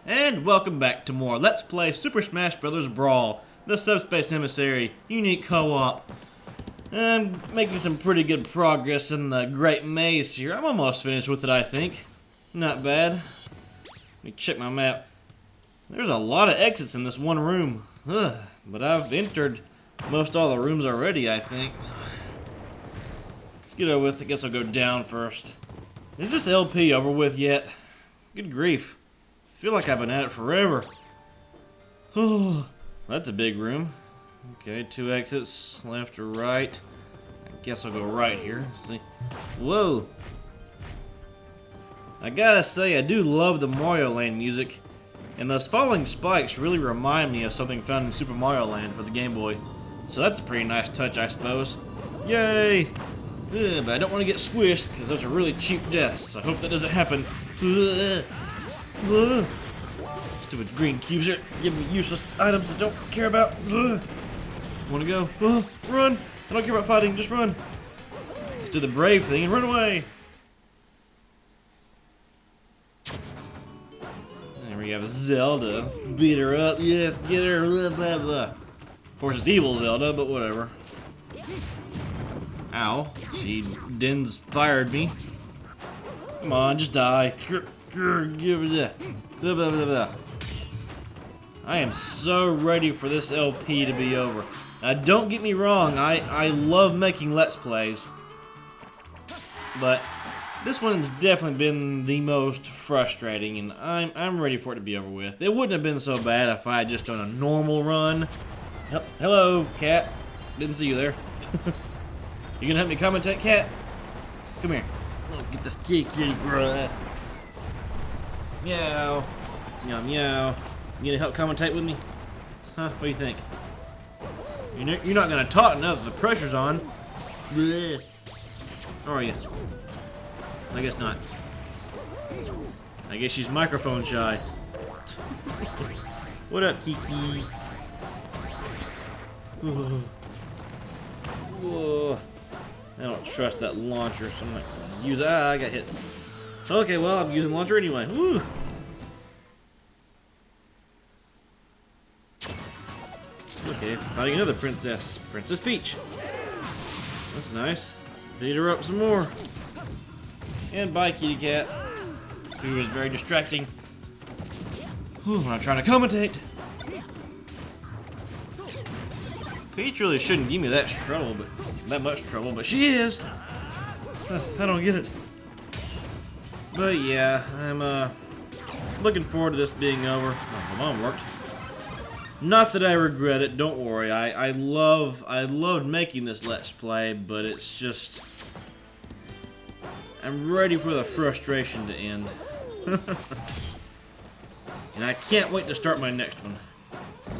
And welcome back to more Let's Play Super Smash Bros. Brawl, the Subspace Emissary unique co-op. I'm making some pretty good progress in the Great Maze here. I'm almost finished with it, I think. Not bad. Let me check my map. There's a lot of exits in this one room. But I've entered most all the rooms already, I think. So let's get over with. I guess I'll go down first. Is this LP over with yet? Good grief. I feel like I've been at it forever. Oh, that's a big room. Okay, 2 exits, left or right. I guess I'll go right here. Let's see. Whoa. I gotta say, I do love the Mario Land music. And those falling spikes really remind me of something found in Super Mario Land for the Game Boy. So that's a pretty nice touch, I suppose. Yay! But I don't want to get squished, because those are really cheap deaths. I hope that doesn't happen. Stupid green cubes here give me useless items I don't care about. Wanna go? Run! I don't care about fighting, just run. Let's do the brave thing and run away. There we have Zelda. Let's beat her up. Yes, get her. Blah, blah, blah. Of course, it's evil Zelda, but whatever. Ow. She fired me. Come on, just die. I am so ready for this LP to be over. Now, don't get me wrong, I love making Let's Plays, but this one's definitely been the most frustrating, and I'm ready for it to be over with. It wouldn't have been so bad if I had just done a normal run. Hello, cat. Didn't see you there. You gonna help me commentate, cat? Come here. Oh, get this kitty. Meow. Meow, meow. You gonna help commentate with me? Huh? What do you think? You're not gonna talk now that the pressure's on. Blech. How are you? I guess not. I guess she's microphone shy. What up, Kiki? Whoa. I don't trust that launcher, so I'm not gonna use it. I got hit. Okay, well, I'm using launcher anyway. Woo. Okay, fighting another princess. Princess Peach. That's nice. Beat her up some more. And bye, kitty cat. Who is very distracting. Whew, when I'm trying to commentate. Peach really shouldn't give me that much trouble, but she is. I don't get it. But yeah, I'm looking forward to this being over. Oh, my mom worked. Not that I regret it, don't worry. I loved making this Let's Play, but it's just I'm ready for the frustration to end. And I can't wait to start my next one.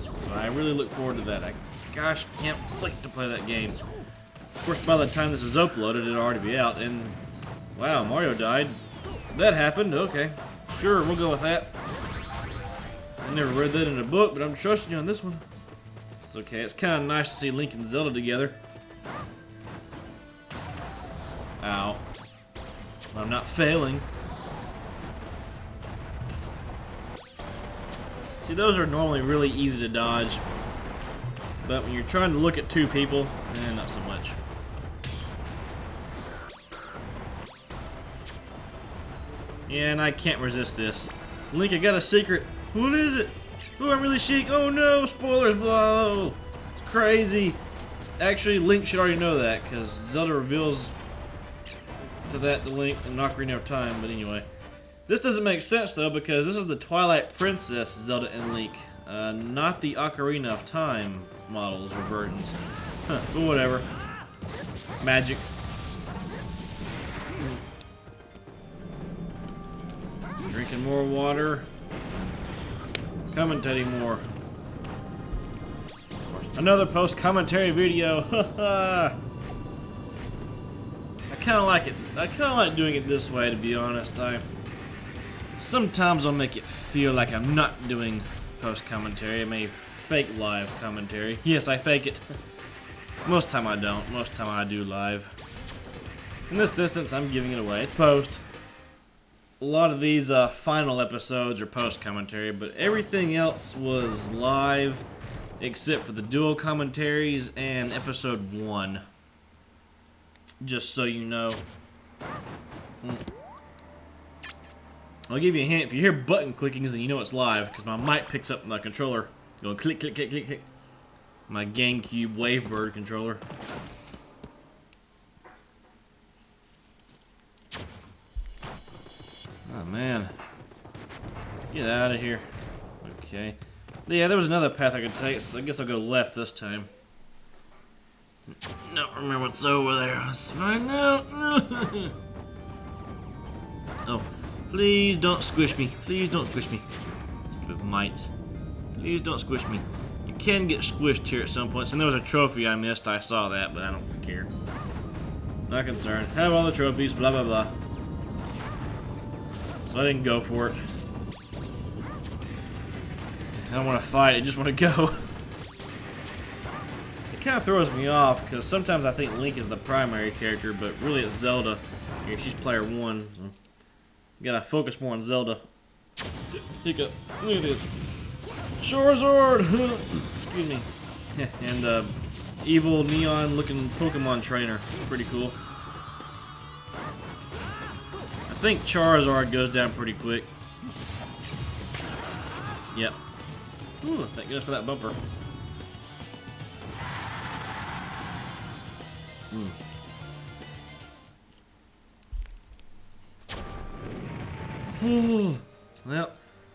So I really look forward to that. Gosh, can't wait to play that game. Of course, by the time this is uploaded, it'll already be out. And wow, Mario died. That happened. Okay, sure, we'll go with that. I never read that in a book, but I'm trusting you on this one. It's okay. It's kind of nice to see Link and Zelda together. Ow. I'm not failing. See, those are normally really easy to dodge. But when you're trying to look at 2 people, not so much. Yeah, and I can't resist this. Link, I got a secret. What is it? Oh, I'm really chic. Oh no, spoilers blow. It's crazy. Actually, Link should already know that, because Zelda reveals to Link in Ocarina of Time, but anyway. This doesn't make sense, though, because this is the Twilight Princess Zelda and Link, not the Ocarina of Time models or versions. Huh, but whatever. Magic. Drinking more water. Commentating more. Another post-commentary video. I kind of like it. I kind of like doing it this way, to be honest. Sometimes I'll make it feel like I'm not doing post-commentary. I may fake live commentary. Yes, I fake it. Most time I don't. Most time I do live. In this instance, I'm giving it away. It's post. a lot of these final episodes are post-commentary, but everything else was live except for the dual commentaries and episode 1. Just so you know. I'll give you a hint. If you hear button clickings, then you know it's live, because my mic picks up my controller going click, click, click, click, click. My GameCube Wavebird controller. Oh man. Get out of here. Okay. Yeah, there was another path I could take, so I guess I'll go left this time. Don't remember what's over there. Let's find out. Oh, please don't squish me. Please don't squish me. Stupid mites. Please don't squish me. You can get squished here at some points, and there was a trophy I missed. I saw that, but I don't care. Not concerned. Have all the trophies, blah blah blah. So I didn't go for it. I don't want to fight, I just want to go. It kind of throws me off, because sometimes I think Link is the primary character, but really it's Zelda. Here, she's player 1. So gotta focus more on Zelda. Hiccup. Look at this. Charizard! Excuse me. And evil neon-looking Pokemon trainer. Pretty cool. I think Charizard goes down pretty quick. Yep. Ooh, thank goodness for that bumper. Well,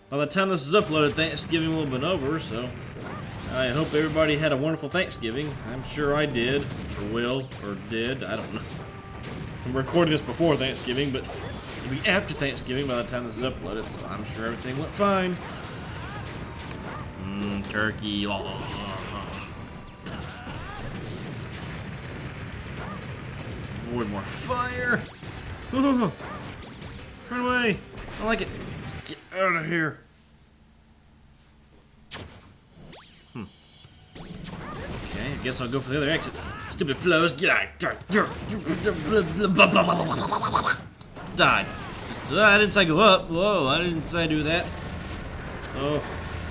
by the time this is uploaded, Thanksgiving will have been over, so I hope everybody had a wonderful Thanksgiving. I'm sure I did, or will, or did, I don't know. I'm recording this before Thanksgiving, but it'll be after Thanksgiving by the time this is uploaded, so I'm sure everything went fine. Turkey. Avoid more fire. Run away. I like it. Let's get out of here. Okay, I guess I'll go for the other exits. Stupid flows. Get out. Died. I didn't say I go up. Whoa, I didn't say I do that. Oh.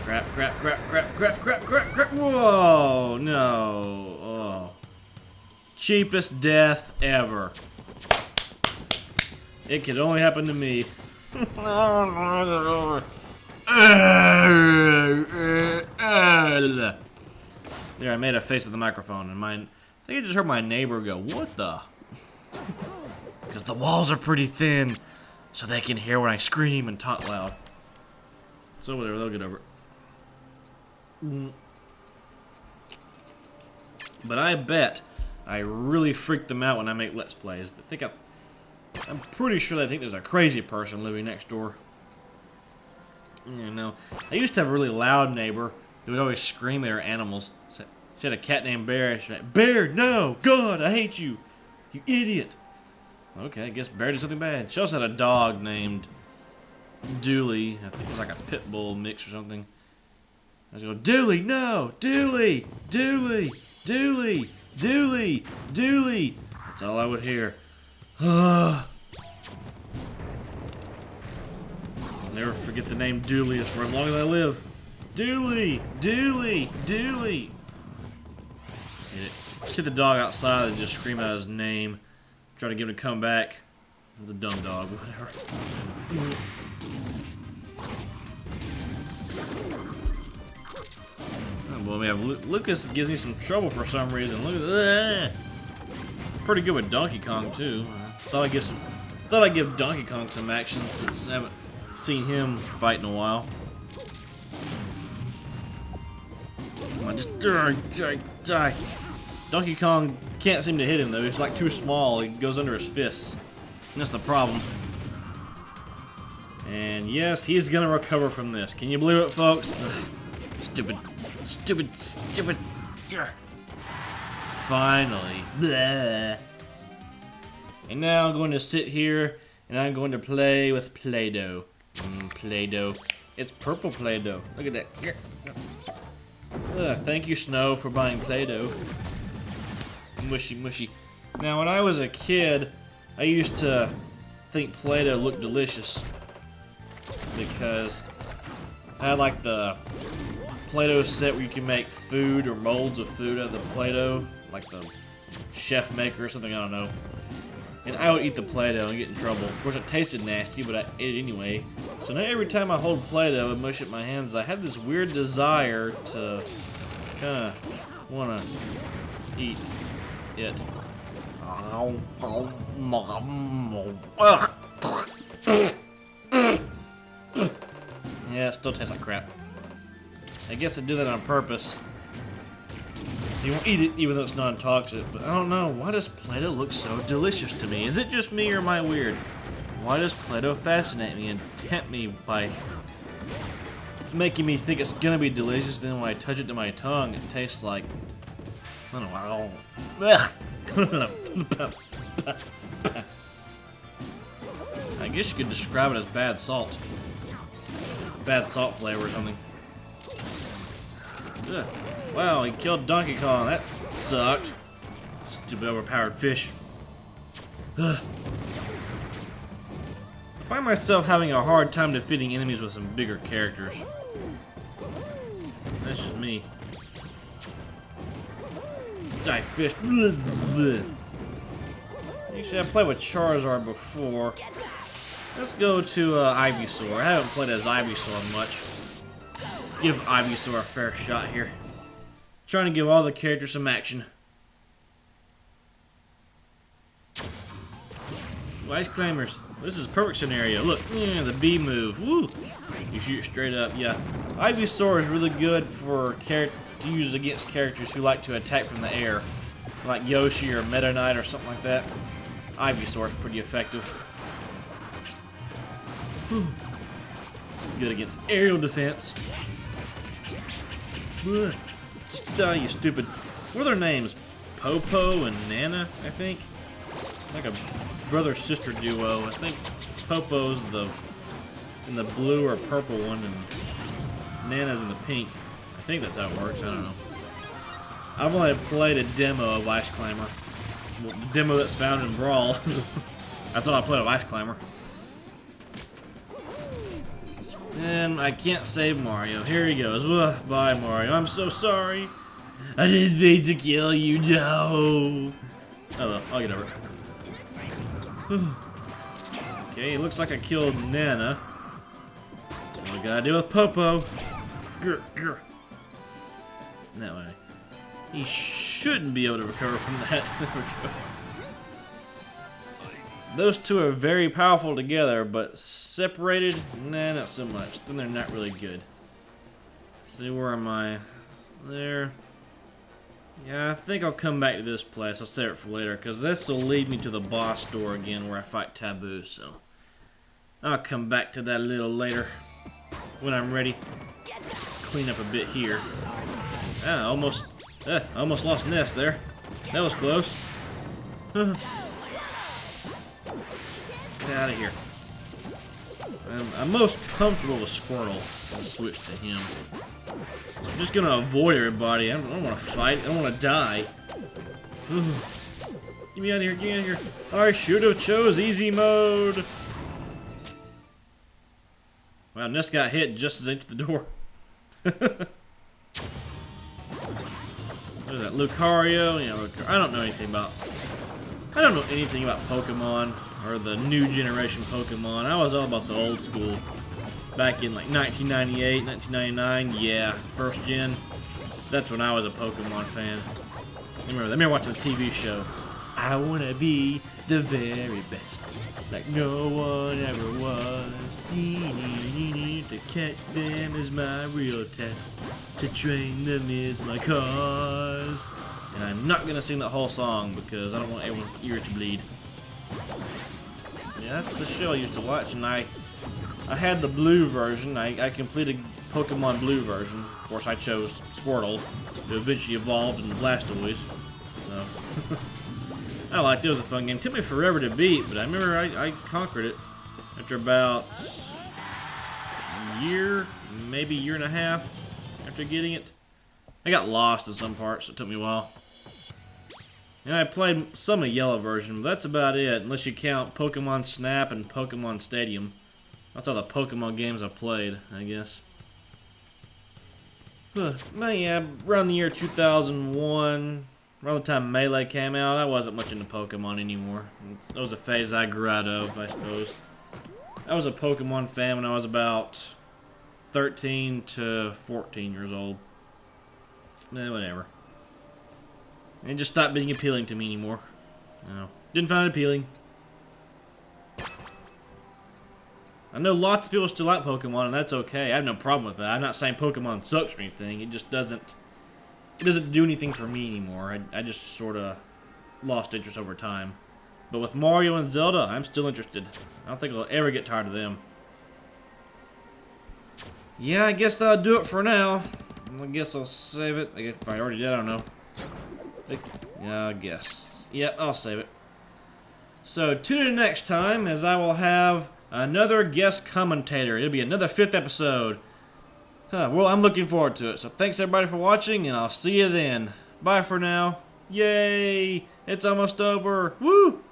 Crap, crap, crap, crap, crap, crap, crap, crap. Whoa, no. Oh. Cheapest death ever. It could only happen to me. There, I made a face at the microphone, and I think I just heard my neighbor go, "What the?" Because the walls are pretty thin, so they can hear when I scream and talk loud. So whatever, they'll get over it. But I bet I really freak them out when I make Let's Plays. I'm pretty sure they think there's a crazy person living next door. You know, I used to have a really loud neighbor who would always scream at her animals. She had a cat named Bear. She'd be like, "Bear, no! God, I hate you! You idiot!" Okay, I guess Bear did something bad. She also had a dog named Dooley. I think it was like a pit bull mix or something. I was going, "Dooley, no! Dooley! Dooley! Dooley! Dooley! Dooley!" That's all I would hear. I'll never forget the name Dooley for as long as I live. Dooley! Dooley! Dooley! Just hit the dog outside and just scream out his name. Try to get him to come back. It's a dumb dog, whatever. Well, man, Lucas gives me some trouble for some reason. Look at that. Pretty good with Donkey Kong too. Thought I'd give Donkey Kong some action since I haven't seen him fight in a while. Come on, just die. Donkey Kong can't seem to hit him though. He's like too small. He goes under his fists. And that's the problem. And yes, he's gonna recover from this. Can you believe it, folks? Stupid. Finally. Blah. And now I'm going to sit here and I'm going to play with Play-Doh. Play-Doh. It's purple Play-Doh. Look at that. Thank you, Snow, for buying Play-Doh. Mushy, mushy. Now, when I was a kid, I used to think Play-Doh looked delicious. because I had like the Play-Doh set where you can make food or molds of food out of the Play-Doh, like the chef maker or something, I don't know. And I would eat the Play-Doh and get in trouble. Of course, it tasted nasty, but I ate it anyway. So now every time I hold Play-Doh and mush it in my hands, I have this weird desire to kind of want to eat it. Yeah, it still tastes like crap. I guess they do that on purpose. So you won't eat it even though it's non-toxic. But I don't know, why does Play-Doh look so delicious to me? Is it just me or am I weird? Why does Play-Doh fascinate me and tempt me by making me think it's gonna be delicious, then when I touch it to my tongue, it tastes like, I don't know. I guess you could describe it as bad salt. Bad salt flavor or something. Ugh. Wow, he killed Donkey Kong. That sucked. Stupid overpowered fish. Ugh. I find myself having a hard time defeating enemies with some bigger characters. That's just me. Die fish. Actually, I played with Charizard before. Let's go to Ivysaur. I haven't played as Ivysaur much. Give Ivysaur a fair shot here. Trying to give all the characters some action. Ice Claimers. This is a perfect scenario. Look, the B move. Woo! You shoot straight up. Yeah, Ivysaur is really good for to use against characters who like to attack from the air, like Yoshi or Meta Knight or something like that. Ivysaur is pretty effective. Whew. It's good against aerial defense. Just die, you stupid. What are their names? Popo and Nana, I think. Like a brother-sister duo. I think Popo's in the blue or purple one, and Nana's in the pink. I think that's how it works. I don't know. I've only played a demo of Ice Climber. Well, the demo that's found in Brawl. That's all I played of Ice Climber. And I can't save Mario. Here he goes. Ugh, bye, Mario. I'm so sorry. I didn't mean to kill you, no. Oh well, I'll get over it. Okay, it looks like I killed Nana. Still gotta deal with Popo. Grr, grr. That way. He shouldn't be able to recover from that. There we go. Those two are very powerful together, but separated, nah, not so much. Then they're not really good. See, where am I? There. Yeah, I think I'll come back to this place. I'll save it for later, because this will lead me to the boss door again where I fight Taboo, so I'll come back to that a little later when I'm ready. Clean up a bit here. Ah, almost lost Ness there. That was close. Get out of here. I'm most comfortable with Squirtle. I'll switch to him. I'm just gonna avoid everybody. I don't want to fight. I don't want to die. Get me out of here. Get me out of here. I should have chose easy mode. Wow, Ness got hit just as I entered the door. What is that? Lucario? Yeah, I don't know anything about Pokemon or the new generation Pokemon. I was all about the old school. Back in like 1998, 1999, yeah, first gen. That's when I was a Pokemon fan. I remember watching the TV show. I wanna be the very best, like no one ever was. To catch them is my real test. To train them is my cause. And I'm not gonna sing that whole song because I don't want everyone's ear to bleed. Yeah, that's the show I used to watch, and I had the blue version. I completed Pokemon Blue version. Of course, I chose Squirtle, who eventually evolved into Blastoise. So, I liked it. It was a fun game. It took me forever to beat, but I remember I conquered it after about a year, maybe a year and a half after getting it. I got lost in some parts, so it took me a while. And I played some of the yellow version, but that's about it, unless you count Pokemon Snap and Pokemon Stadium. That's all the Pokemon games I've played, I guess. But yeah, around the year 2001, around the time Melee came out, I wasn't much into Pokemon anymore. That was a phase I grew out of, I suppose. I was a Pokemon fan when I was about 13 to 14 years old. Whatever. It just stopped being appealing to me anymore. No, didn't find it appealing. I know lots of people still like Pokemon, and that's okay. I have no problem with that. I'm not saying Pokemon sucks or anything. It just doesn't. It doesn't do anything for me anymore. I just sort of lost interest over time. But with Mario and Zelda, I'm still interested. I don't think I'll ever get tired of them. Yeah, I guess that'll do it for now. I guess I'll save it. I guess if I already did, I don't know. Yeah, I guess. Yep, I'll save it. So tune in next time as I will have another guest commentator. It'll be another 5th episode. Well, I'm looking forward to it. So thanks everybody for watching, and I'll see you then. Bye for now. Yay! It's almost over. Woo!